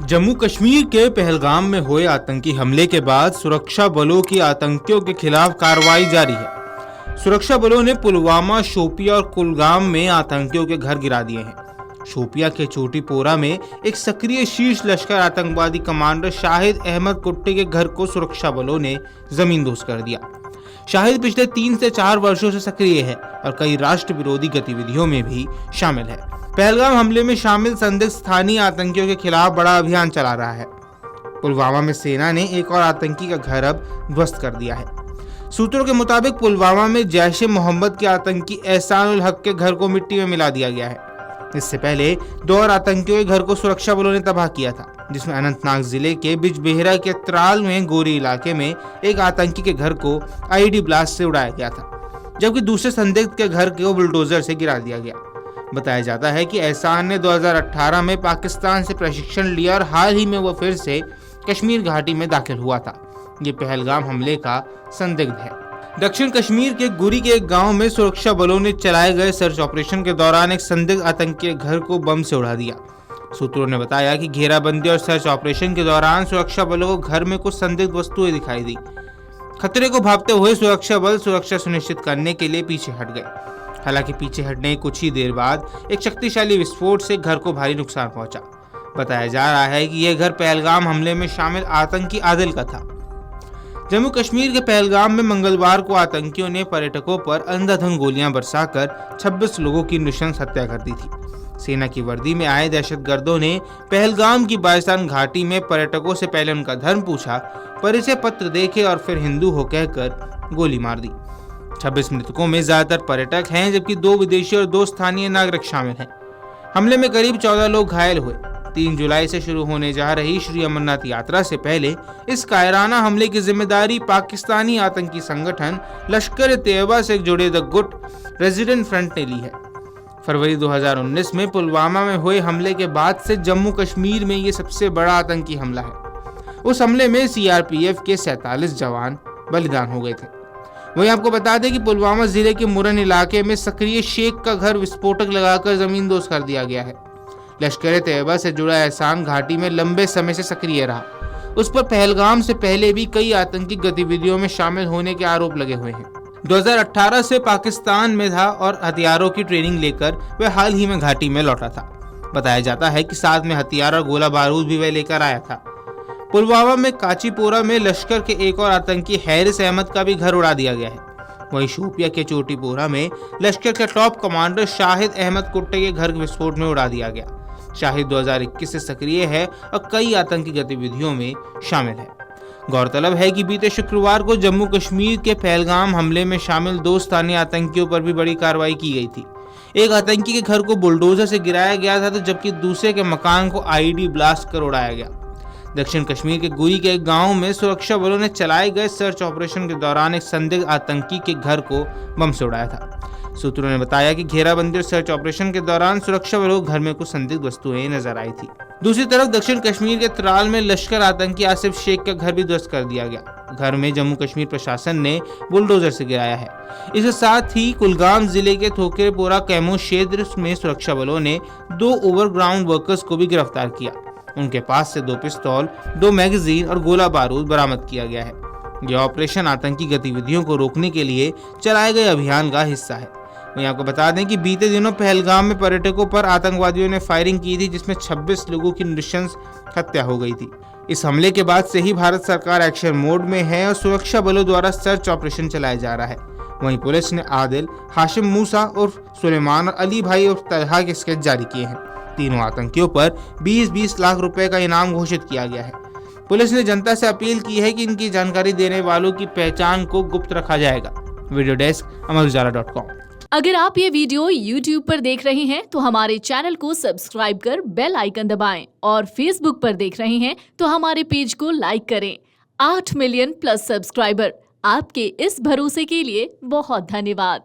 जम्मू कश्मीर के पहलगाम में हुए आतंकी हमले के बाद सुरक्षा बलों की आतंकियों के खिलाफ कार्रवाई जारी है। सुरक्षा बलों ने पुलवामा, शोपिया और कुलगाम में आतंकियों के घर गिरा दिए हैं। शोपिया के चोटीपोरा में एक सक्रिय शीर्ष लश्कर आतंकवादी कमांडर शाहिद अहमद कुट्टी के घर को सुरक्षा बलों ने जमींदोज कर दिया। शाहिद पिछले 3 से 4 वर्षों से सक्रिय है और कई राष्ट्र विरोधी गतिविधियों में भी शामिल है। पहलगाम हमले में शामिल संदिग्ध स्थानीय आतंकियों के खिलाफ बड़ा अभियान चला रहा है। पुलवामा में सेना ने एक और आतंकी का घर अब ध्वस्त कर दिया है। सूत्रों के मुताबिक पुलवामा में जैश-ए-मोहम्मद के आतंकी एहसान उल हक के घर को मिट्टी में मिला दिया गया है। इससे पहले 2 और आतंकियों के घर को सुरक्षा बलों ने तबाह किया था, जिसमें अनंतनाग जिले के बिजबेहरा के त्राल में गोरी इलाके में एक आतंकी के घर को आईडी ब्लास्ट से उड़ाया गया था, जबकि दूसरे संदिग्ध के घर को बुलडोजर से गिरा दिया गया। बताया जाता है कि एहसान ने 2018 में पाकिस्तान से प्रशिक्षण लिया और हाल ही में वह फिर से कश्मीर घाटी में दाखिल हुआ था। ये पहलगाम हमले का संदिग्ध है। दक्षिण कश्मीर के गुरी के एक गांव में सुरक्षा बलों ने चलाए गए सर्च ऑपरेशन के दौरान एक संदिग्ध आतंकी के घर को बम से उड़ा दिया। सूत्रों ने बताया कि घेराबंदी और सर्च ऑपरेशन के दौरान सुरक्षा बलों को घर में कुछ संदिग्ध वस्तुएं दिखाई दी। खतरे को भांपते हुए सुरक्षा बल सुरक्षा सुनिश्चित करने के लिए पीछे हट गए। हालांकि पीछे हटने के कुछ ही देर बाद एक शक्तिशाली विस्फोट से घर को भारी नुकसान पहुंचा। बताया जा रहा है कि यह घर पहलगाम हमले में शामिल आतंकी आदिल का था। जम्मू कश्मीर के पहलगाम में मंगलवार को आतंकियों ने पर्यटकों पर अंधाधुंध गोलियां बरसाकर 26 लोगों की नृशंस हत्या कर दी थी। सेना की वर्दी में आए दहशतगर्दों ने पहलगाम की बालिस्तान घाटी में पर्यटकों से पहले उनका धर्म पूछा, परिचय पत्र देखे और फिर हिंदू हो कहकर गोली मार दी। 26 मृतकों में ज्यादातर पर्यटक हैं, जबकि 2 विदेशी और 2 स्थानीय नागरिक शामिल हैं। हमले में करीब 14 लोग घायल हुए। 3 जुलाई से शुरू होने जा रही श्री अमरनाथ यात्रा से पहले इस कायराना हमले की जिम्मेदारी पाकिस्तानी आतंकी संगठन लश्कर-ए-तैयबा से जुड़े द गुट रेजिडेंट फ्रंट ने ली है। फरवरी 2019 में पुलवामा में हुए हमले के बाद से जम्मू कश्मीर में ये सबसे बड़ा आतंकी हमला है। उस हमले में सीआरपीएफ के 47 जवान बलिदान हो गए थे। वहीं आपको बता दें कि पुलवामा जिले के मुरन इलाके में सक्रिय शेख का घर विस्फोटक लगाकर जमींदोज कर दिया गया है। लश्कर-ए-तैयबा से जुड़ा एहसान घाटी में लंबे समय से सक्रिय रहा। उस पर पहलगाम से पहले भी कई आतंकी गतिविधियों में शामिल होने के आरोप लगे हुए हैं। 2018 से पाकिस्तान में था और हथियारों की ट्रेनिंग लेकर वह हाल ही में घाटी में लौटा था। बताया जाता है कि साथ में हथियार और गोला बारूद भी वह लेकर आया था। पुलवामा में काचीपोरा में लश्कर के एक और आतंकी हैरिस अहमद का भी घर उड़ा दिया गया है। वहीं शोपिया के चोटीपोरा में लश्कर के टॉप कमांडर शाहिद अहमद कुट्टे के घर विस्फोट में उड़ा दिया गया। शाहिद 2021 से सक्रिय है और कई आतंकी गतिविधियों में शामिल है। गौरतलब है कि बीते शुक्रवार को जम्मू कश्मीर के पहलगाम हमले में शामिल 2 स्थानीय आतंकियों पर भी बड़ी कार्रवाई की गई थी। एक आतंकी के घर को बुलडोजर से गिराया गया था, तो जबकि दूसरे के मकान को आईडी ब्लास्ट कर उड़ाया गया। दक्षिण कश्मीर के गुरी के एक गांव में सुरक्षा बलों ने चलाए गए सर्च ऑपरेशन के दौरान एक संदिग्ध आतंकी के घर को बम से उड़ाया था। सूत्रों ने बताया कि घेराबंदी और सर्च ऑपरेशन के दौरान सुरक्षा बलों के घर में कुछ संदिग्ध वस्तुएं नजर आई थी। दूसरी तरफ दक्षिण कश्मीर के त्राल में लश्कर आतंकी आसिफ शेख का घर भी ध्वस्त कर दिया गया। घर में जम्मू कश्मीर प्रशासन ने बुलडोजर से गिराया है। इसके साथ ही कुलगाम जिले के थोकेरपोरा कैमू क्षेत्र में सुरक्षा बलों ने 2 ओवरग्राउंड वर्कर्स को भी गिरफ्तार किया। उनके पास से 2 पिस्तौल, 2 मैगजीन और गोला बारूद बरामद किया गया है। यह ऑपरेशन आतंकी गतिविधियों को रोकने के लिए चलाए गए अभियान का हिस्सा है। वहीं आपको बता दें कि बीते दिनों पहलगाम में पर्यटकों पर आतंकवादियों ने फायरिंग की थी, जिसमें 26 लोगों की नृशंस हत्या हो गई थी। इस हमले के बाद से ही भारत सरकार एक्शन मोड में है और सुरक्षा बलों द्वारा सर्च ऑपरेशन चलाया जा रहा है। वहीं पुलिस ने आदिल, हाशिम मूसा उर्फ सुलेमान और अली भाई उर्फ तलहा के स्केच जारी किए हैं। तीनों आतंकियों पर 20-20 लाख रुपए का इनाम घोषित किया गया है। पुलिस ने जनता से अपील की है कि इनकी जानकारी देने वालों की पहचान को गुप्त रखा जाएगा। वीडियो डेस्क अमरउजाला.com। अगर आप ये वीडियो YouTube पर देख रहे हैं तो हमारे चैनल को सब्सक्राइब कर बेल आइकन दबाएं और Facebook पर देख रहे हैं तो हमारे पेज को लाइक करें। 8 मिलियन प्लस सब्सक्राइबर, आपके इस भरोसे के लिए बहुत धन्यवाद।